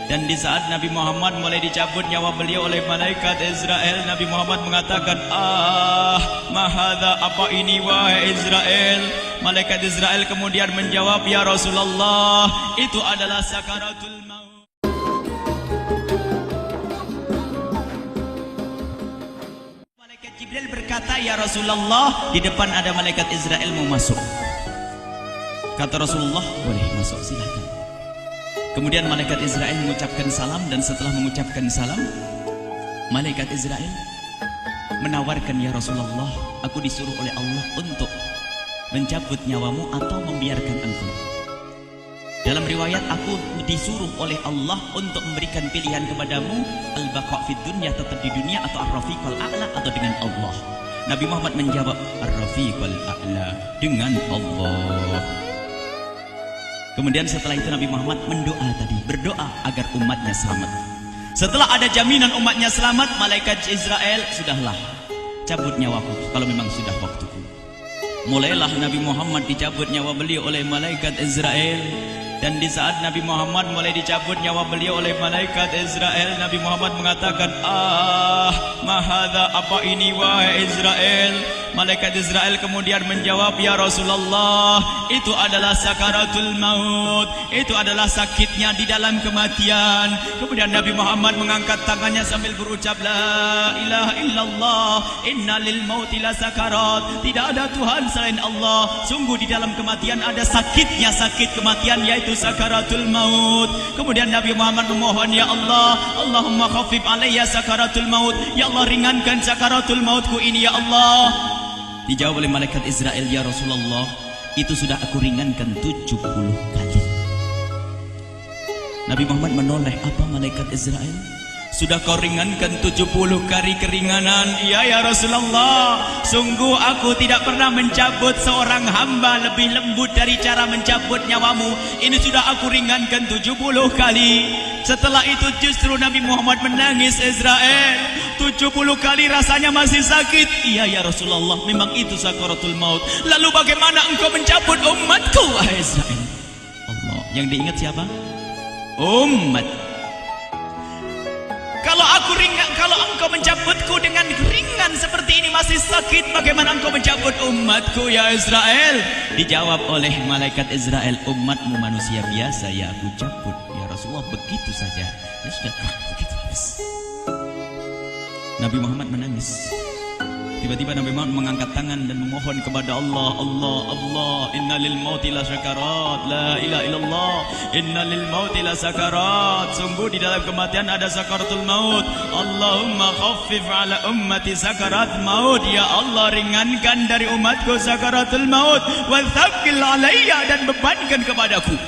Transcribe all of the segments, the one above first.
Dan di saat Nabi Muhammad mulai dicabut nyawa beliau oleh malaikat Israel, Nabi Muhammad mengatakan, mahadha, apa ini wahai Israel? Malaikat Israel kemudian menjawab, ya Rasulullah, itu adalah sakaratul maut. Malaikat Jibril berkata, ya Rasulullah, di depan ada malaikat Israel mau masuk. Kata Rasulullah, boleh masuk, silakan. Kemudian malaikat Israel mengucapkan salam, dan setelah mengucapkan salam, malaikat Israel menawarkan, ya Rasulullah, aku disuruh oleh Allah untuk mencabut nyawamu atau membiarkan engkau. Dalam riwayat, aku disuruh oleh Allah untuk memberikan pilihan kepadamu, al-baqa' fid dunya, tetap di dunia, atau ar-rafiqal a'la, atau dengan Allah. Nabi Muhammad menjawab, ar-rafiqal a'la, dengan Allah. Kemudian setelah itu Nabi Muhammad berdoa agar umatnya selamat. Setelah ada jaminan umatnya selamat, malaikat Israel, sudahlah, cabut nyawaku kalau memang sudah waktuku. Mulailah Nabi Muhammad dicabut nyawa beliau oleh malaikat Israel. Dan di saat Nabi Muhammad mulai dicabut nyawa beliau oleh malaikat Israel, Nabi Muhammad mengatakan, mahadha, apa ini wahai Israel? Malaikat Israel kemudian menjawab, ya Rasulullah, itu adalah sakaratul maut, itu adalah sakitnya di dalam kematian. Kemudian Nabi Muhammad mengangkat tangannya sambil berucap, la ilaha illallah, inna lil mauti la sakarat, tidak ada Tuhan selain Allah, sungguh di dalam kematian ada sakitnya, sakit kematian, yaitu sakaratul maut. Kemudian Nabi Muhammad memohon, ya Allah, Allahumma khaffif alayya sakaratul maut, ya Allah, ringankan sakaratul mautku ini, ya Allah. Dijawab oleh malaikat Israel, ya Rasulullah, itu sudah aku ringankan 70 kali. Nabi Muhammad menoleh, apa malaikat Israel? Sudah kau ringankan 70 kali keringanan? Iya ya Rasulullah, sungguh aku tidak pernah mencabut seorang hamba lebih lembut dari cara mencabut nyawamu. Ini sudah aku ringankan 70 kali. Setelah itu justru Nabi Muhammad menangis, Israel, 70 kali rasanya masih sakit. Iya ya Rasulullah, memang itu sakaratul maut. Lalu bagaimana engkau mencabut umatku, wahai Israel? Allah, yang diingat siapa? Umat. Kalau engkau mencabutku dengan ringan seperti ini masih sakit, bagaimana engkau mencabut umatku, ya Israel? Dijawab oleh malaikat Israel, umatmu manusia biasa, ya aku cabut. Ya Rasulullah, begitu saja. Ya sudah, begitu habis. Nabi Muhammad menangis. Tiba-tiba Nabi Muhammad mengangkat tangan dan memohon kepada Allah, Allah, inna lil mauti la sakarat, la ilaha illallah, inna lil mauti la sakarat, sungguh di dalam kematian ada sakaratul maut. Allahumma khaffif ala ummati sakarat maut, ya Allah, ringankan dari umatku sakaratul maut, wa thaqqil alayya, dan bebankan kepadaku.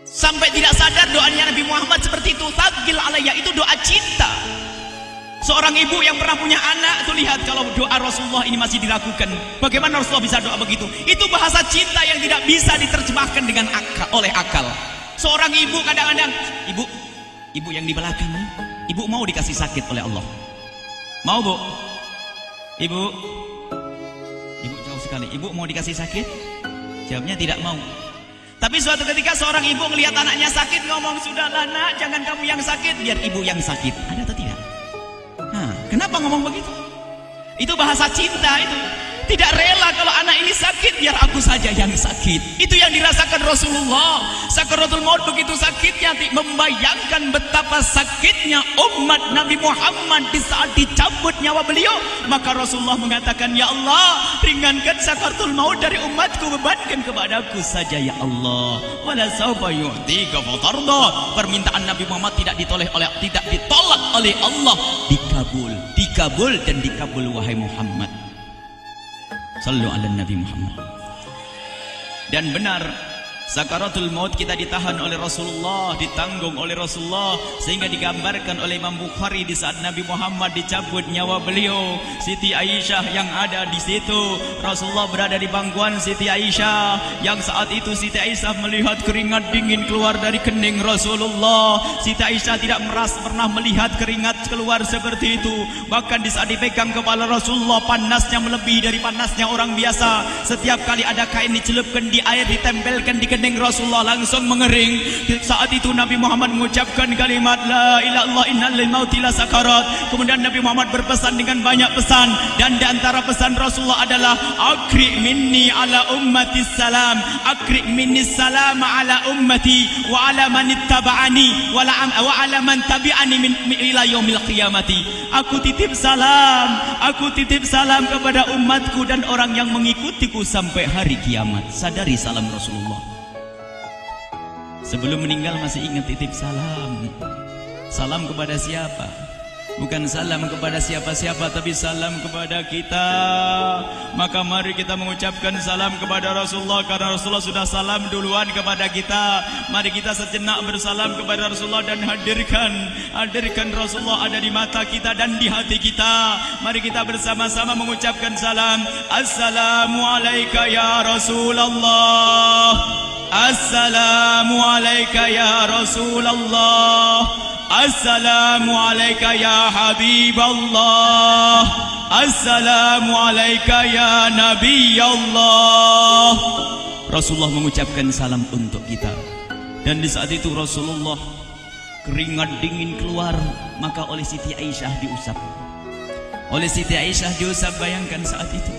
Sampai tidak sadar doanya Nabi Muhammad seperti itu, thaqqil alayya, itu doa cinta. Seorang ibu yang pernah punya anak itu, lihat kalau doa Rasulullah ini masih dilakukan, bagaimana Rasulullah bisa doa begitu? Itu bahasa cinta yang tidak bisa diterjemahkan dengan oleh akal. Seorang ibu kadang-kadang, ibu yang di belakang, ibu mau dikasih sakit oleh Allah? Mau, Bu? Ibu jauh sekali. Ibu mau dikasih sakit? Jawabnya tidak mau. Tapi suatu ketika seorang ibu melihat anaknya sakit, ngomong, sudahlah nak, jangan kamu yang sakit, biar ibu yang sakit. Ada atau tidak? Kenapa ngomong begitu? Itu bahasa cinta itu. Tidak rela kalau anak ini sakit, biar aku saja yang sakit. Itu yang dirasakan Rasulullah. Sakaratul maut begitu sakitnya, membayangkan betapa sakitnya umat Nabi Muhammad di saat dicabut nyawa beliau. Maka Rasulullah mengatakan, ya Allah, ringankan sakaratul maut dari umatku, bebankan kepadaku saja, ya Allah. Wala sawfa yu'tika fatarda. Permintaan Nabi Muhammad tidak ditolak oleh Allah, dikabul dan dikabul, wahai Muhammad. Sallu ala Nabi Muhammad. Dan benar, sakaratul maut kita ditahan oleh Rasulullah, ditanggung oleh Rasulullah, sehingga digambarkan oleh Imam Bukhari di saat Nabi Muhammad dicabut nyawa beliau, Siti Aisyah yang ada di situ. Rasulullah berada di pangkuan Siti Aisyah, yang saat itu Siti Aisyah melihat keringat dingin keluar dari kening Rasulullah. Siti Aisyah tidak pernah melihat keringat keluar seperti itu. Bahkan di saat dipegang kepala Rasulullah, panasnya melebihi dari panasnya orang biasa. Setiap kali ada kain dicelupkan di air, ditempelkan di kening Rasulullah langsung mengering. Saat itu Nabi Muhammad mengucapkan kalimat la ilaha illallah innal lil mauti lasakarat. Kemudian Nabi Muhammad berpesan dengan banyak pesan, dan di antara pesan Rasulullah adalah akri minni ala ummati salam, akri minni salam ala ummati wa ala man ittaba'ani wa ala man tabi'ani min ila yaumil qiyamati. Aku titip salam kepada umatku dan orang yang mengikutiku sampai hari kiamat. Sadari salam Rasulullah. Sebelum meninggal masih ingat titip salam. Salam kepada siapa? Bukan salam kepada siapa-siapa, tapi salam kepada kita. Maka mari kita mengucapkan salam kepada Rasulullah, karena Rasulullah sudah salam duluan kepada kita. Mari kita sejenak bersalam kepada Rasulullah dan hadirkan Rasulullah ada di mata kita dan di hati kita. Mari kita bersama-sama mengucapkan salam. Assalamualaikum ya Rasulullah. Assalamualaikum ya Rasulullah. Assalamualaikum ya Habiballah. Assalamualaikum ya Nabi Allah. Rasulullah mengucapkan salam untuk kita. Dan di saat itu Rasulullah keringat dingin keluar, maka oleh Siti Aisyah diusap. Bayangkan saat itu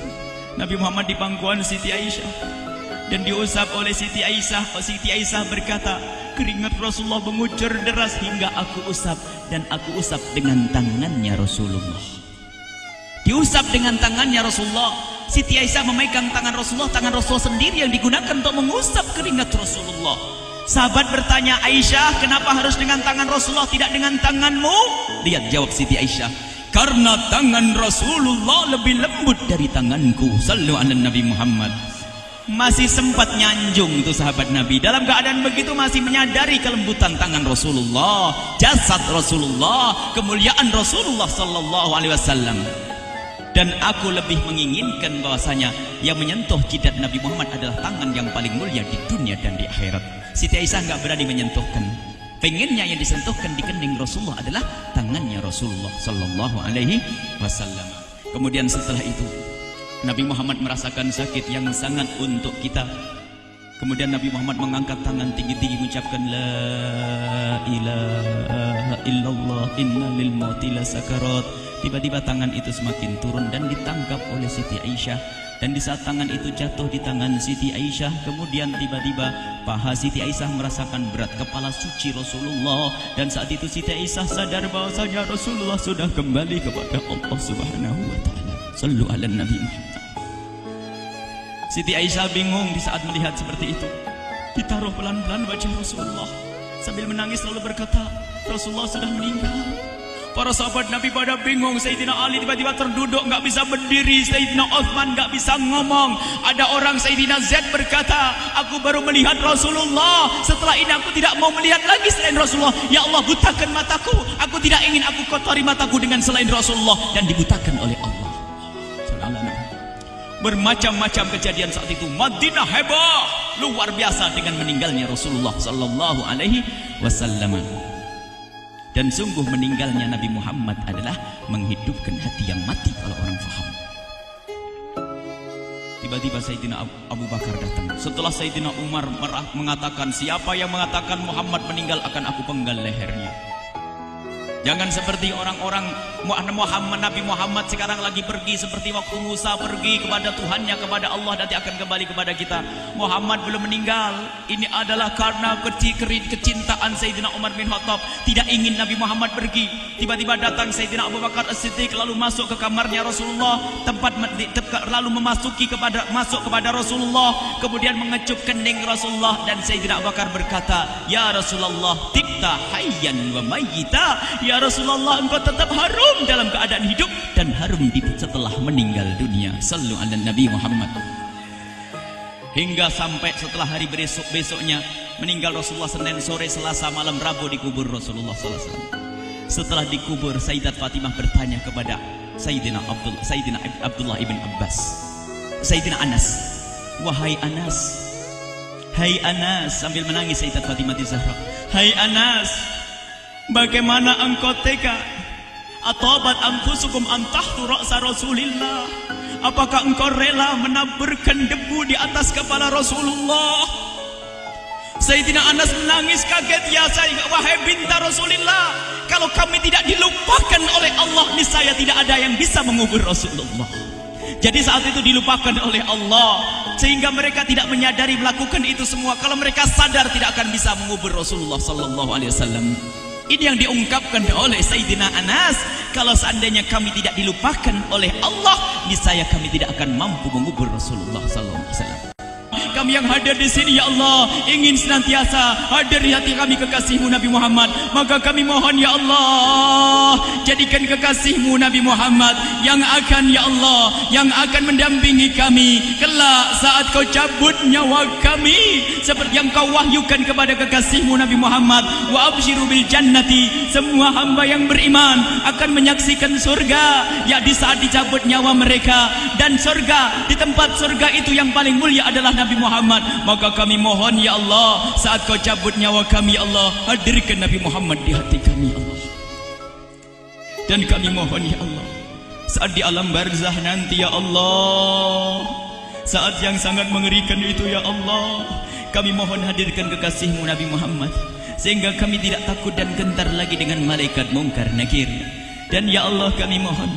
Nabi Muhammad di pangkuan Siti Aisyah dan diusap oleh Siti Aisyah. Siti Aisyah berkata, keringat Rasulullah mengucur deras hingga aku usap, dan aku usap dengan tangannya Rasulullah. Diusap dengan tangannya Rasulullah. Siti Aisyah memegang tangan Rasulullah sendiri yang digunakan untuk mengusap keringat Rasulullah. Sahabat bertanya, Aisyah, kenapa harus dengan tangan Rasulullah tidak dengan tanganmu? Lihat jawab Siti Aisyah, karena tangan Rasulullah lebih lembut dari tanganku. Sallu ala Nabi Muhammad. Masih sempat nyanjung itu sahabat Nabi. Dalam keadaan begitu masih menyadari kelembutan tangan Rasulullah, jasad Rasulullah, kemuliaan Rasulullah sallallahu alaihi wasallam. Dan aku lebih menginginkan bahwasanya yang menyentuh jidat Nabi Muhammad adalah tangan yang paling mulia di dunia dan di akhirat. Siti Aisyah enggak berani menyentuhkan. Pengennya yang disentuhkan di kening Rasulullah adalah tangannya Rasulullah sallallahu alaihi wasallam. Kemudian setelah itu Nabi Muhammad merasakan sakit yang sangat untuk kita. Kemudian Nabi Muhammad mengangkat tangan tinggi-tinggi mengucapkan la ilaha illallah inna lil mauti lasakarat. Tiba-tiba tangan itu semakin turun dan ditangkap oleh Siti Aisyah. Dan di saat tangan itu jatuh di tangan Siti Aisyah, kemudian tiba-tiba paha Siti Aisyah merasakan berat kepala suci Rasulullah. Dan saat itu Siti Aisyah sadar bahwasanya Rasulullah sudah kembali kepada Allah Subhanahu wa taala. Sallu ala Nabi Muhammad. Siti Aisyah bingung di saat melihat seperti itu. Ditaruh pelan-pelan wajah Rasulullah sambil menangis lalu berkata, Rasulullah sudah meninggal. Para sahabat Nabi pada bingung. Sayyidina Ali tiba-tiba terduduk, nggak bisa berdiri. Sayyidina Uthman nggak bisa ngomong. Ada orang Sayyidina Zaid berkata, aku baru melihat Rasulullah. Setelah ini aku tidak mau melihat lagi selain Rasulullah. Ya Allah, butakan mataku. Aku tidak ingin aku kotori mataku dengan selain Rasulullah. Dan dibutakan oleh Allah. Bermacam-macam kejadian saat itu. Madinah heboh luar biasa dengan meninggalnya Rasulullah sallallahu alaihi wasallam. Dan sungguh meninggalnya Nabi Muhammad adalah menghidupkan hati yang mati kalau orang faham. Tiba-tiba Sayyidina Abu Bakar datang. Setelah Sayyidina Umar mengatakan, siapa yang mengatakan Muhammad meninggal akan aku penggal lehernya. Jangan seperti orang-orang Nabi Muhammad sekarang lagi pergi seperti waktu Musa pergi kepada Tuhannya, kepada Allah, nanti akan kembali kepada kita. Muhammad belum meninggal. Ini adalah karena kecintaan Sayyidina Umar bin Khattab, tidak ingin Nabi Muhammad pergi. Tiba-tiba datang Sayyidina Abu Bakar As-Siddiq lalu masuk ke kamarnya Rasulullah, lalu masuk kepada Rasulullah, kemudian mengecup kening Rasulullah. Dan Sayyidina Abu Bakar berkata, ya Rasulullah, tibta hayyan wa mayyita. Ya Rasulullah, engkau tetap harum dalam keadaan hidup dan harum setelah meninggal dunia. Sallu ala Nabi Muhammad. Hingga sampai setelah hari besoknya meninggal Rasulullah Senin sore, Selasa malam, Rabu dikubur Rasulullah sallallahu alaihi wasallam. Setelah dikubur, Sayyidat Fatimah bertanya kepada Sayyidina Abdullah ibn Abbas, Sayyidina Anas, wahai Anas, hai Anas, sambil menangis Sayyidat Fatimah Zahra, hai Anas, bagaimana engkau tega? Atabat anfusukum an tahtu ra'sa Rasulillah. Apakah engkau rela menaburkan debu di atas kepala Rasulullah? Sayyidina Anas menangis kaget, ya wahai binta Rasulullah, kalau kami tidak dilupakan oleh Allah, niscaya tidak ada yang bisa mengubur Rasulullah. Jadi saat itu dilupakan oleh Allah, sehingga mereka tidak menyadari melakukan itu semua. Kalau mereka sadar, tidak akan bisa mengubur Rasulullah sallallahu alaihi wasallam. Ini yang diungkapkan oleh Sayyidina Anas, kalau seandainya kami tidak dilupakan oleh Allah, niscaya kami tidak akan mampu mengubur Rasulullah sallallahu alaihi wasallam. Kami yang hadir di sini, ya Allah, ingin senantiasa hadir di hati kami kekasih-Mu Nabi Muhammad. Maka kami mohon, ya Allah, jadikan kekasih-Mu Nabi Muhammad yang akan, ya Allah, yang akan mendampingi kami kelak saat Kau cabut nyawa kami, seperti yang Kau wahyukan kepada kekasih-Mu Nabi Muhammad. Wa absyiru bil jannati, semua hamba yang beriman akan menyaksikan surga, ya di saat dicabut nyawa mereka. Dan surga, di tempat surga itu yang paling mulia adalah Nabi Muhammad. Maka kami mohon, ya Allah, saat Kau cabut nyawa kami, ya Allah, hadirkan Nabi Muhammad di hati kami, ya Allah. Dan kami mohon, ya Allah, saat di alam barzah nanti, ya Allah, saat yang sangat mengerikan itu, ya Allah, kami mohon hadirkan kekasih-Mu Nabi Muhammad, sehingga kami tidak takut dan gentar lagi dengan malaikat mungkar nakir. Dan ya Allah, kami mohon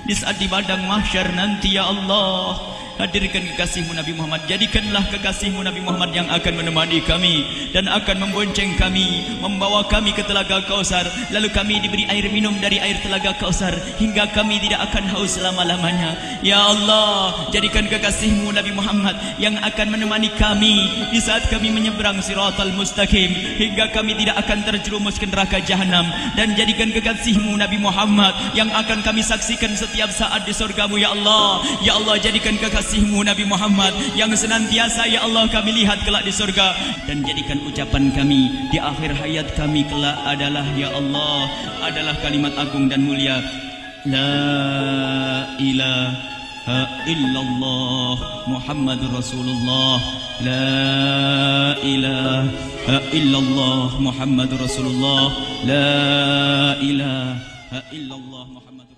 di saat di padang mahsyar nanti, ya Allah, hadirkan kekasih-Mu Nabi Muhammad. Jadikanlah kekasih-Mu Nabi Muhammad yang akan menemani kami dan akan membonceng kami, membawa kami ke telaga Kausar. Lalu kami diberi air minum dari air telaga Kausar hingga kami tidak akan haus selama-lamanya. Ya Allah, jadikan kekasih-Mu Nabi Muhammad yang akan menemani kami di saat kami menyeberang Siratal Mustaqim hingga kami tidak akan terjerumus ke neraka Jahanam. Dan jadikan kekasih-Mu Nabi Muhammad yang akan kami saksikan setiap saat di surga-Mu, ya Allah. Ya Allah, jadikan kekasih-Mu Nabi Muhammad yang senantiasa, ya Allah, kami lihat kelak di surga. Dan jadikan ucapan kami di akhir hayat kami kelak adalah, ya Allah, adalah kalimat agung dan mulia, La ilaha illallah Muhammadur Rasulullah. La ilaha illallah Muhammadur Rasulullah. La ilaha illallah Muhammadur